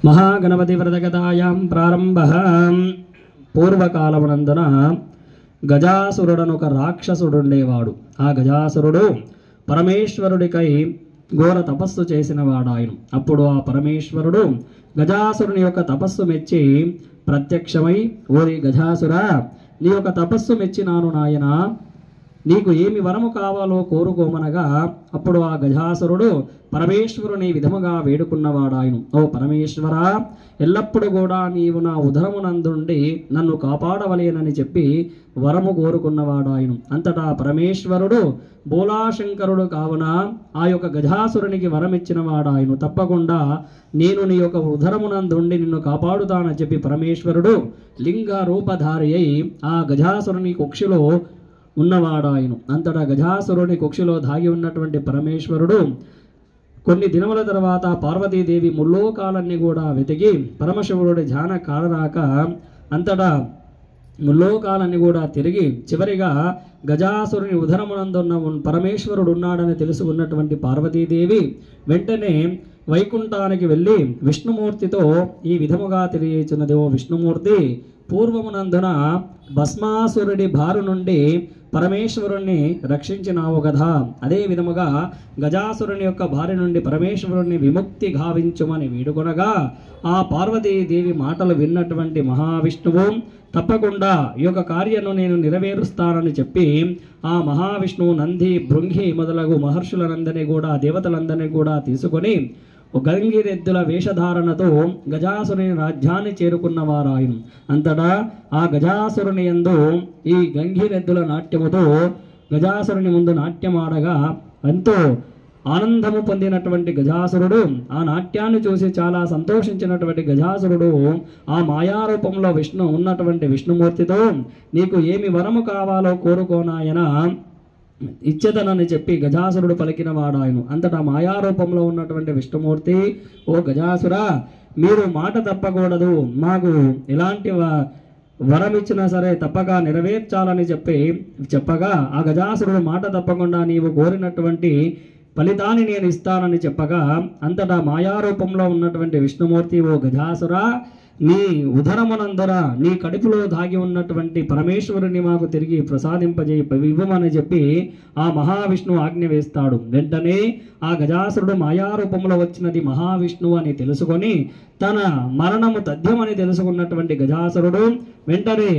మహాగణపతి వ్రతకథాయాం ప్రారంభః. పూర్వకాలమునందున గజాసురుడను ఒక రాక్షసుడుండేవాడు. ఆ గజాసురుడు పరమేశ్వరుడికై ఘోర తపస్సు చేసిన వాడాయను. అప్పుడు ఆ పరమేశ్వరుడు గజాసురుని యొక్క తపస్సు మెచ్చి ప్రత్యక్షమై, ఓరి గజాసురా, నీ యొక్క తపస్సు మెచ్చినాను నాయనా, నీకు ఏమి వరము కావాలో కోరుకోమనగా, అప్పుడు ఆ గజాసురుడు పరమేశ్వరుని విధముగా వేడుకున్నవాడాయను. ఓ పరమేశ్వరా, ఎల్లప్పుడూ కూడా నీవు నా ఉదరమునందుండి నన్ను కాపాడవలేనని చెప్పి వరము కోరుకున్నవాడాయను. అంతటా పరమేశ్వరుడు బోలాశంకరుడు కావున ఆ యొక్క గజాసురునికి వరమిచ్చిన వాడాయను. తప్పకుండా నేను నీ యొక్క ఉదరమునందుండి నిన్ను కాపాడుతానని చెప్పి పరమేశ్వరుడు లింగ రూపధారి అయి ఆ గజాసురుని కుక్షిలో ఉన్నవాడాయను. అంతటా గజాసురుని కుక్షిలో దాగి ఉన్నటువంటి పరమేశ్వరుడు కొన్ని దినముల తర్వాత పార్వతీదేవి ముల్లోకాలన్నీ కూడా వెతికి పరమశివుడి ధ్యాన కాలరాక అంతటా ముల్లోకాలన్నీ కూడా తిరిగి చివరిగా గజాసురుని ఉదరమునందున్న పరమేశ్వరుడు ఉన్నాడని తెలుసుకున్నటువంటి పార్వతీదేవి వెంటనే వైకుంఠానికి వెళ్ళి విష్ణుమూర్తితో ఈ విధముగా తెలియచున్నది, ఓ విష్ణుమూర్తి, పూర్వమునందున భస్మాసురుడి బారు నుండి పరమేశ్వరుణ్ణి రక్షించినావు కదా, అదే విధముగా గజాసురుని యొక్క భార్య నుండి పరమేశ్వరుణ్ణి విముక్తి గావించుమని వేడుకొనగా, ఆ పార్వతీదేవి మాటలు విన్నటువంటి మహావిష్ణువు తప్పకుండా ఈ యొక్క కార్యను నేను నెరవేరుస్తానని చెప్పి ఆ మహావిష్ణువు నంది, భృంగి మొదలగు మహర్షులందరినీ కూడా దేవతలందరినీ కూడా తీసుకొని గంగిరెద్దుల వేషధారణతో గజాసురుని రాజ్యాన్ని చేరుకున్నవారాయను. అంతటా ఆ గజాసురుని యందు ఈ గంగిరెద్దుల నాట్యముతో గజాసురుని ముందు నాట్యమాడగా ఎంతో ఆనందము పొందినటువంటి గజాసురుడు ఆ నాట్యాన్ని చూసి చాలా సంతోషించినటువంటి గజాసురుడు ఆ మాయారూపంలో ఉన్నటువంటి విష్ణుమూర్తితో, నీకు ఏమి వరము కావాలో కోరుకోనాయన ఇచ్చేదనని చెప్పి గజాసురుడు పలికిన వాడాయను. అంతటా మాయారూపంలో ఉన్నటువంటి విష్ణుమూర్తి, ఓ గజాసురా, మీరు మాట తప్పకూడదు, మాకు ఎలాంటి వరం ఇచ్చినా సరే తప్పక నెరవేర్చాలని చెప్పగా ఆ గజాసురుడు మాట తప్పకుండా నీవు కోరినటువంటి ఫలితాన్ని నేను ఇస్తానని చెప్పగా, అంతటా మాయారూపంలో ఉన్నటువంటి విష్ణుమూర్తి, ఓ గజాసురా, నీ ఉదరమునందర నీ కడుపులో దాగి ఉన్నటువంటి పరమేశ్వరుని మాకు తిరిగి ఇవ్వమని చెప్పి ఆ మహావిష్ణువు ఆజ్ఞ వేస్తాడు. వెంటనే ఆ గజాసురుడు మాయారూపంలో వచ్చినది మహావిష్ణువు అని తెలుసుకొని తన మరణము తథ్యమని తెలుసుకున్నటువంటి గజాసురుడు వెంటనే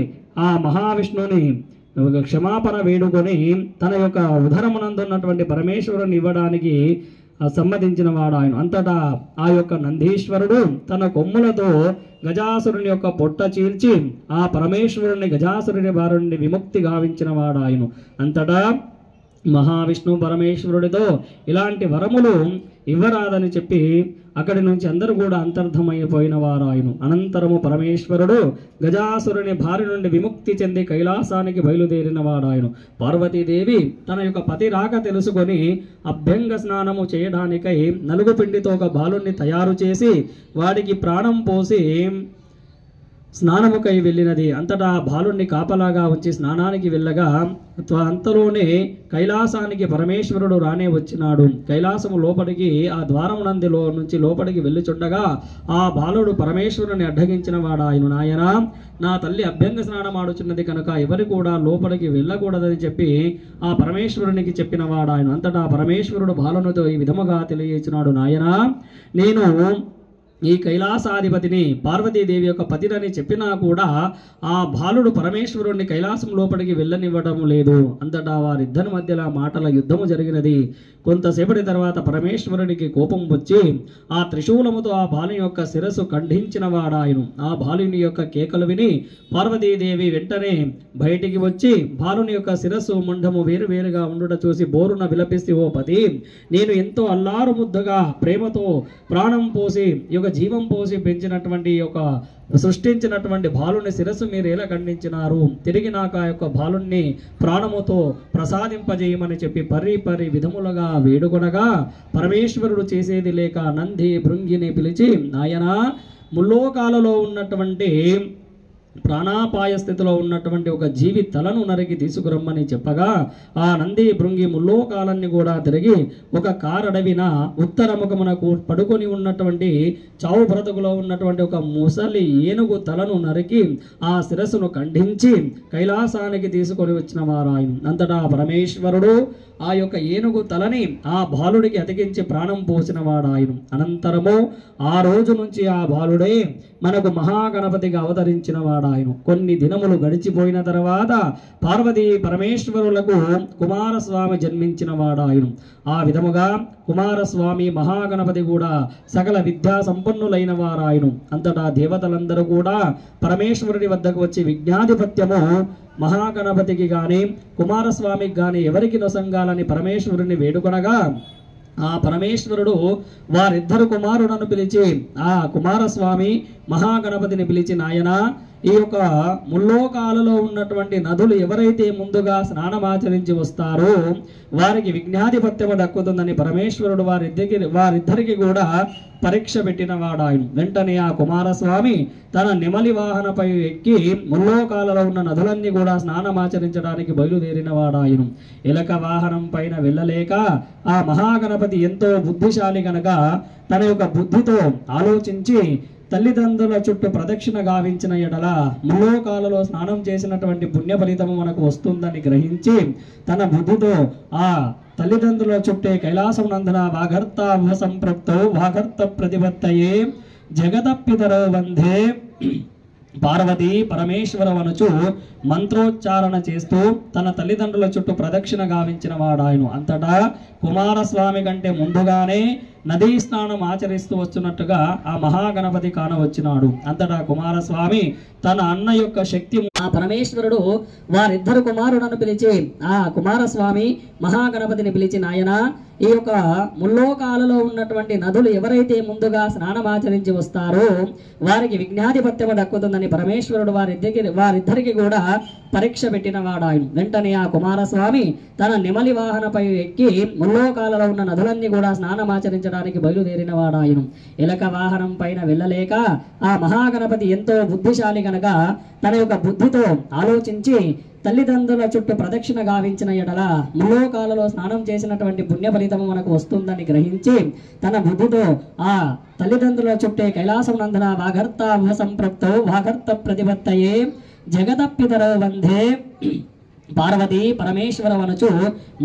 ఆ మహావిష్ణువుని క్షమాపణ వేడుకొని తన యొక్క ఉదరమునందున్నటువంటి పరమేశ్వరుని ఇవ్వడానికి సమ్మతించిన వాడు ఆయన. అంతటా ఆ యొక్క నందీశ్వరుడు తన కొమ్ములతో గజాసురుని యొక్క పొట్ట చీల్చి ఆ పరమేశ్వరుని గజాసురుని బారి నుండి విముక్తి గావించిన వాడు ఆయన. అంతటా మహావిష్ణు పరమేశ్వరుడితో ఇలాంటి వరములు ఇవ్వరాదని చెప్పి అక్కడి నుంచి అందరూ కూడా అంతర్ధమైపోయిన వారాయను. అనంతరము పరమేశ్వరుడు గజాసురుని భార్య నుండి విముక్తి చెంది కైలాసానికి బయలుదేరిన వాడాయను. పార్వతీదేవి తన యొక్క పతి రాక తెలుసుకొని అభ్యంగ స్నానము చేయడానికై నలుగు పిండితో ఒక బాలుణ్ణి తయారు చేసి వాడికి ప్రాణం పోసి స్నానముకై వెళ్ళినది. అంతటా బాలుణ్ణి కాపలాగా ఉంచి స్నానానికి వెళ్ళగా అంతలోనే కైలాసానికి పరమేశ్వరుడు రానే వచ్చినాడు. కైలాసము లోపలికి ఆ ద్వారమునందిలో నుంచి లోపలికి వెళ్ళుచుండగా ఆ బాలుడు పరమేశ్వరుని అడ్డగించిన వాడాయను. నాయన, నా తల్లి అభ్యంగ స్నానం ఆడుచున్నది కనుక ఎవరు కూడా లోపలికి వెళ్ళకూడదని చెప్పి ఆ పరమేశ్వరునికి చెప్పిన వాడాయను. అంతటా పరమేశ్వరుడు బాలునితో ఈ విధముగా తెలియచున్నాడు, నాయన, నేను ఈ కైలాసాధిపతిని పార్వతీదేవి యొక్క పతిని చెప్పినా కూడా ఆ బాలుడు పరమేశ్వరుణ్ణి కైలాసం లోపలికి వెళ్ళనివ్వడం లేదు. అంతటా వారిద్దరి మధ్యలో మాటల యుద్ధము జరిగినది. కొంతసేపటి తర్వాత పరమేశ్వరునికి కోపం వచ్చి ఆ త్రిశూలముతో ఆ బాలుని యొక్క శిరస్సు ఖండించిన వాడాయను. ఆ బాలుని యొక్క కేకలు విని పార్వతీదేవి వెంటనే బయటికి వచ్చి బాలుని యొక్క శిరస్సు ముండము వేరువేరుగా ఉండుట చూసి బోరున విలపిస్తే, ఓ పతి, నేను ఎంతో అల్లారు ముద్దగా ప్రేమతో ప్రాణం పోసి యొక్క జీవం పోసి పెంచినటువంటి యొక్క సృష్టించినటువంటి బాలుని శిరస్సు మీరు ఎలా ఖండించినారు? తిరిగి నాకు ఆ యొక్క బాలుణ్ణి ప్రాణముతో ప్రసాదింపజేయమని చెప్పి పరి విధములుగా వేడుకొనగా పరమేశ్వరుడు చేసేది లేక నంది భృంగిని పిలిచి, నాయన, ముల్లోకాలలో ఉన్నటువంటి ప్రాణాపాయ స్థితిలో ఉన్నటువంటి ఒక జీవి తలను నరికి తీసుకురమ్మని చెప్పగా ఆ నంది భృంగి ముల్లోకాలన్నీ కూడా తిరిగి ఒక కారడవిన ఉత్తరముఖమునకు పడుకొని ఉన్నటువంటి చావు బ్రతుకులో ఉన్నటువంటి ఒక ముసలి ఏనుగు తలను నరికి ఆ శిరస్సును ఖండించి కైలాసానికి తీసుకొని వచ్చిన వారాయను. అంతటా పరమేశ్వరుడు ఆ యొక్క ఏనుగు తలని ఆ బాలుడికి అతికించి ప్రాణం పోసిన వాడాయను. అనంతరము ఆ రోజు నుంచి ఆ బాలుడే మనకు మహాగణపతిగా అవతరించిన వాడాయను. కొన్ని దినములు గడిచిపోయిన తర్వాత పార్వతీ పరమేశ్వరులకు కుమారస్వామి జన్మించిన వాడాయను. ఆ విధముగా కుమారస్వామి మహాగణపతి కూడా సకల విద్యా సంపన్నులైన వారాయను. అంతటా దేవతలందరూ కూడా పరమేశ్వరుడి వద్దకు వచ్చి విజ్ఞాధిపత్యము మహాగణపతికి గాని కుమారస్వామికి గాని ఎవరికి నొసంగాలని పరమేశ్వరుని వేడుకొనగా ఆ పరమేశ్వరుడు వారిద్దరు కుమారులను పిలిచి ఆ కుమారస్వామి మహాగణపతిని పిలిచి, నాయన ఈ యొక్క ముల్లోకాలలో ఉన్నటువంటి నదులు ఎవరైతే ముందుగా స్నానమాచరించి వస్తారో వారికి విజ్ఞాధిపత్యము దక్కుతుందని పరమేశ్వరుడు వారిద్దరికి కూడా పరీక్ష పెట్టిన వాడాయను. వెంటనే ఆ కుమారస్వామి తన నెమలి వాహనపై ఎక్కి ముల్లోకాలలో ఉన్న నదులన్నీ కూడా స్నానమాచరించడానికి బయలుదేరిన వాడాయను. ఎలక వాహనం పైన వెళ్ళలేక ఆ మహాగణపతి ఎంతో బుద్ధిశాలి గనక తన యొక్క బుద్ధితో ఆలోచించి తల్లిదండ్రుల చుట్టూ ప్రదక్షిణ గావించిన ఎడల ముల్లోకాలలో స్నానం చేసినటువంటి పుణ్య ఫలితము మనకు వస్తుందని గ్రహించి తన బుద్ధితో ఆ తల్లిదండ్రుల చుట్టే కైలాసం నందన వాగర్త సంప్రప్తో వాగర్త ప్రతిపత్తయే జగదప్పితరో వందే పార్వతీ పరమేశ్వర వనుచు మంత్రోచ్చారణ చేస్తూ తన తల్లిదండ్రుల చుట్టూ ప్రదక్షిణ గావించిన వాడాయను. అంతటా కుమారస్వామి కంటే ముందుగానే నదీ స్నానం ఆచరిస్తూ వచ్చినట్టుగా ఆ మహాగణపతి కానవచ్చినాడు. అంతటా కుమారస్వామి తన అన్న యొక్క శక్తి ఆ పరమేశ్వరుడు వారిద్దరు కుమారులను పిలిచి ఆ కుమారస్వామి మహాగణపతిని పిలిచి, నాయన ఈ యొక్క ముల్లోకాలలో ఉన్నటువంటి నదులు ఎవరైతే ముందుగా స్నానమాచరించి వస్తారో వారికి విజ్ఞాధిపత్యము దక్కుతుందని పరమేశ్వరుడు వారిద్దరికి కూడా పరీక్ష పెట్టిన వాడాయను. వెంటనే ఆ కుమారస్వామి తన నెమలి వాహనపై ఎక్కి ముల్లోకాలలో ఉన్న నదులన్నీ కూడా స్నానమాచరించడానికి బయలుదేరిన వాడాయను. ఎలక వాహనం పైన వెళ్ళలేక ఆ మహాగణపతి ఎంతో బుద్ధిశాలి గనక తన యొక్క బుద్ధితో ఆలోచించి తల్లిదండ్రుల చుట్టూ ప్రదక్షిణ గావించిన ఎడల ముల్లోకాలలో స్నానం చేసినటువంటి పుణ్య ఫలితము మనకు వస్తుందని గ్రహించి తన బుద్ధితో ఆ తల్లిదండ్రుల చుట్టే కైలాసం నందన వాగర్త సంప్రప్తో వాగర్త ప్రతిపత్తయే జగదప్పితరో వందే పార్వతీ పరమేశ్వర వనుచు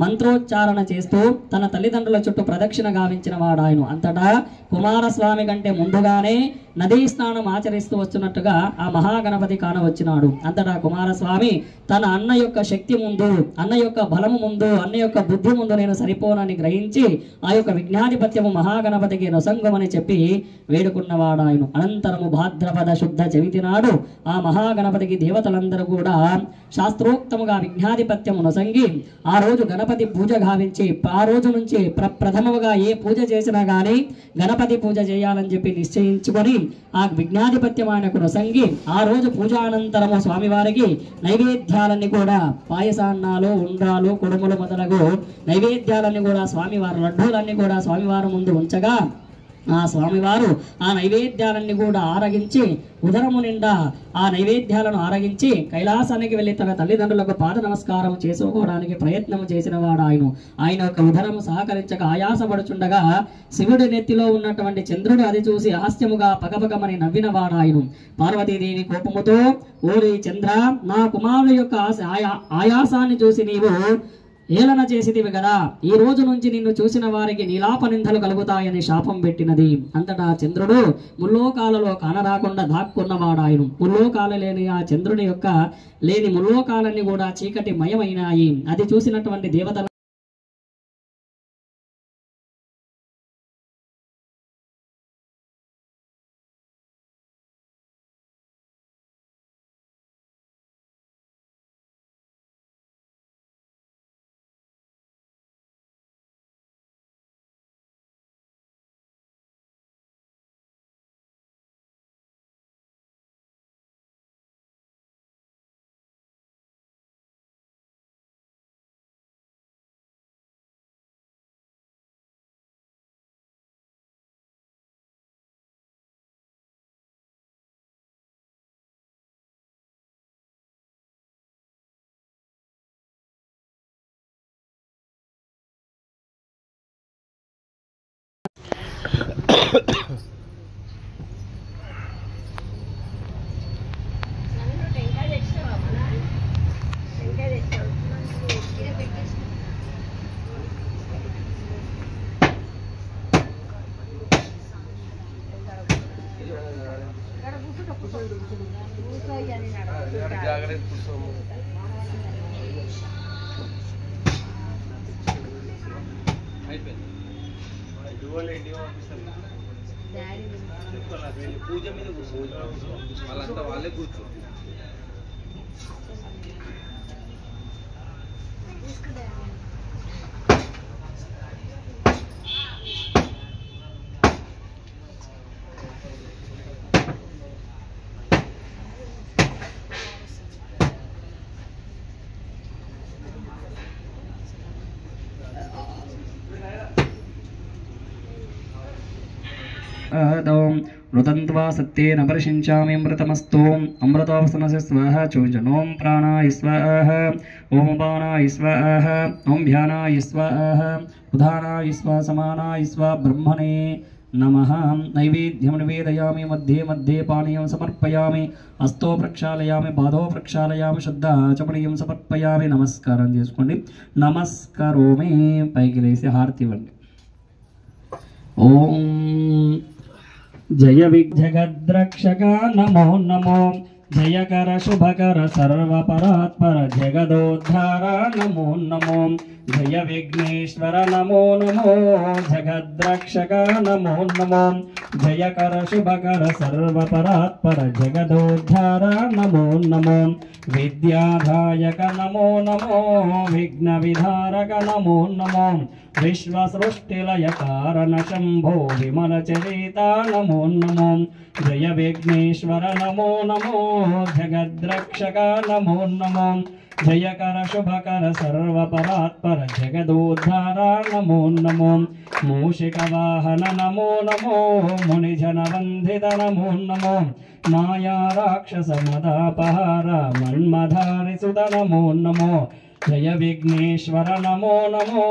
మంత్రోచ్చారణ చేస్తూ తన తల్లిదండ్రుల చుట్టూ ప్రదక్షిణ గావించిన వాడాయను. అంతటా కుమారస్వామి కంటే ముందుగానే నదీ స్నానం ఆచరిస్తూ వచ్చినట్టుగా ఆ మహాగణపతి కానవచ్చినాడు. అంతటా కుమారస్వామి తన అన్న యొక్క శక్తి ముందు, అన్న యొక్క బలము ముందు, అన్న యొక్క బుద్ధి ముందు నేను సరిపోనని గ్రహించి ఆ యొక్క విజ్ఞాధిపత్యము మహాగణపతికి నొసంగమని చెప్పి వేడుకున్నవాడాయను. అనంతరము భాద్రపద శుద్ధ చవితి నాడు ఆ మహాగణపతికి దేవతలందరూ కూడా శాస్త్రోక్తముగా విజ్ఞాధిపత్యము నొసంగి ఆ రోజు గణపతి పూజ గావించి ఆ రోజు నుంచి ప్రథమముగా ఏ పూజ చేసినా గానీ గణపతి పూజ చేయాలని చెప్పి నిశ్చయించుకొని ఆ విజ్ఞాధిపత్యం ఆయనకు నొసంగి ఆ రోజు పూజానంతరము స్వామివారికి నైవేద్యాలన్నీ కూడా పాయసాన్నాలు, ఉండ్రాలు, కుడుములు మొదలగు నైవేద్యాలన్నీ కూడా స్వామివారు లడ్డూలన్నీ కూడా స్వామివారి ముందు ఉంచగా ఆ స్వామివారు ఆ నైవేద్యాలన్నీ కూడా ఆరగించి ఉదరము నిండా ఆ నైవేద్యాలను ఆరగించి కైలాసానికి వెళ్లి తన తల్లిదండ్రులకు పాద నమస్కారం చేసుకోవడానికి ప్రయత్నం చేసిన వాడు ఆయన యొక్క ఉదరము సహకరించక ఆయాసపడుచుండగా శివుడి నెత్తిలో ఉన్నటువంటి చంద్రుడు అది చూసి హాస్యముగా పకపకమని నవ్విన వాడాయను. పార్వతీదేవి కోపముతో, ఓరి చంద్ర, నా కుమారుడు యొక్క ఆయాసాన్ని చూసి నీవు ఏలన చేసిదివి కదా, ఈ రోజు నుంచి నిన్ను చూసిన వారికి నీలాప నిందలు కలుగుతాయని శాపం పెట్టినది. అంతటా చంద్రుడు ముల్లోకాలలో కానరాకుండా దాక్కున్నవాడాయను. ముల్లోకాల లేని ఆ చంద్రుని యొక్క ముల్లోకాలన్నీ కూడా చీకటి మయమైనాయి. అది చూసినటువంటి దేవతల పూజ మీద వాళ్ళంతా వాళ్ళే కూర్చో मृतन्त्वा सत्येन परिषिञ्चामि अमृतमस्तु अमृतोऽवसनस्य स्वाहा चोञ्जनों प्राणाय स्वाहा ॐ अपानाय स्वाहा ॐ ध्यानाय स्वाहा उदानाय स्वाहा समानाय स्वाहा ब्रह्मणे नमः। नैवेद्यं निवेदयामि मध्ये मध्ये पानीयं समर्पयामि हस्तो प्रक्षालयामि पादो प्रक्षालयामि शुद्धाचमनीयं समर्पयामि। नमस्कारं చేసుకోండి నమస్కారోమి పైకి లేసి హారతి ఇవ్వండి। ఓం जय विजगद्रक्षक नमो नमो जयकर शुभकर सर्वपरात्पर जगदोद्धार नमो नमो जय विघ्नेश्वर नमो नमो जगद्रक्षक नमो नमो जयकर शुभकर सर्वपरात्पर जगदोद्धार नमो नमो विद्याधायक नमो नमो विघ्नविधारक नमो नमो विश्वसृष्टिलय कारण शंभो विमलचरिता नमो नमो जय विघ्नेश्वर नमो नमो जगद्रक्षक नमो नमो जयकर शुभकर सर्वपरात्पर जगदोद्धार नमो नमो मूषिकवाहन नमो नमो मुनिजनवन्दित नमो नमो माया राक्षसमदापहार मन्मधारिसुत नमो नमो जय विघ्नेश्वर नमो नमो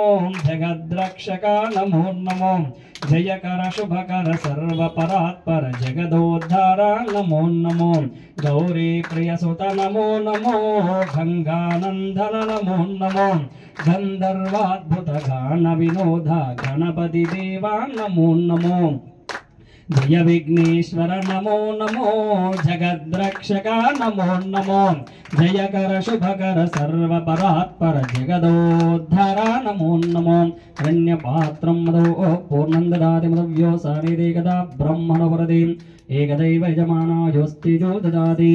जगद्रक्षक नमो नमो जयकर शुभकर सर्वपरात्पर जगदोद्धार नमो नमो गौरी प्रियसुत नमो नमो गंगानंदन नमो नमो गंधर्वाद्भुत गान विनोद गणपति देवा नमो नमो जय विघ्नेश्वर नमो नमो जगद्रक्षक नमो नमो जयकर शुभकर सर्वपरात्पर जगदोद्धार नमो नमो रण्यपात्रं मदो पूर्णं ददाति मदव्यो सानिदेकदा ब्रह्मणो वरदे एकदैव यजमानायोस्ति जो ददाति